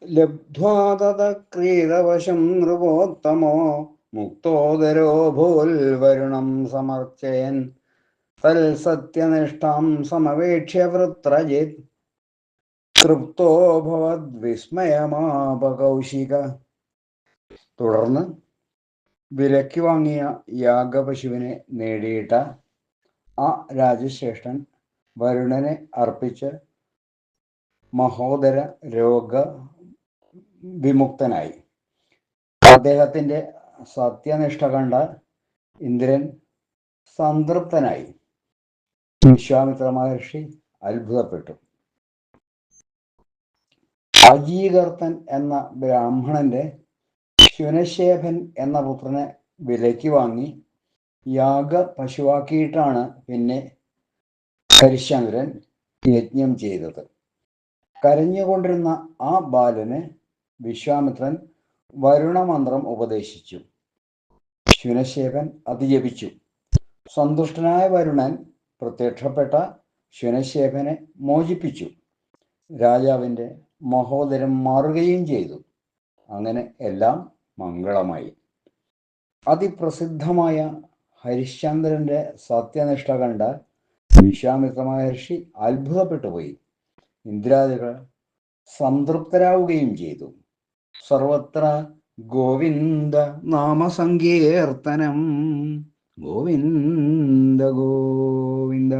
ലബ്ധ്വാ തത ക്രീഡവശം നൃപോത്തമോ മുക്തോദരോ ഭൂൽ വരുണം സമർച്ചയൻ തൽസത്യനിഷ്ഠാം സമവേക്ഷ്യ വൃത്രജിത് തൃപ്തോ ഭവദ്വിസ്മയമാപകൗശിക. തുടർന്ന് വിലയ്ക്ക് വാങ്ങിയ യാഗപശുവിനെ നേടിയിട്ട ആ രാജശ്രേഷ്ഠൻ വരുണനെ അർപ്പിച്ച് മഹോദര രോഗ വിമുക്തനായി. അദ്ദേഹത്തിന്റെ സത്യനിഷ്ഠ കണ്ട ഇന്ദ്രൻ സംതൃപ്തനായി. വിശ്വാമിത്ര മഹർഷി അത്ഭുതപ്പെട്ടു. അജീകർത്തൻ എന്ന ബ്രാഹ്മണന്റെ ശുനശേഖൻ എന്ന പുത്രനെ വിലയ്ക്ക് വാങ്ങി യാഗ പശുവാക്കിയിട്ടാണ് പിന്നെ ഹരിശ്ചന്ദ്രൻ യജ്ഞം ചെയ്തത്. കരഞ്ഞുകൊണ്ടിരുന്ന ആ ബാലന് വിശ്വാമിത്രൻ വരുണമന്ത്രം ഉപദേശിച്ചു. ശുനശേഖൻ അത് ജപിച്ചു. സന്തുഷ്ടനായ വരുണൻ പ്രത്യക്ഷപ്പെട്ട ശുനശേഖനെ മോചിപ്പിച്ചു. രാജാവിൻ്റെ മഹോദരം മാറുകയും ചെയ്തു. അങ്ങനെ എല്ലാം മംഗളമായി. അതിപ്രസിദ്ധമായ ഹരിശ്ചന്ദ്രന്റെ സത്യനിഷ്ഠ കണ്ട വിശ്വാമിത്ര മഹർഷി അത്ഭുതപ്പെട്ടുപോയി. ഇന്ദ്രാദികൾ സംതൃപ്തരാവുകയും ചെയ്തു. സർവത്ര ഗോവിന്ദ നാമസങ്കീർത്തനം. ഗോവിന്ദ ഗോവിന്ദ.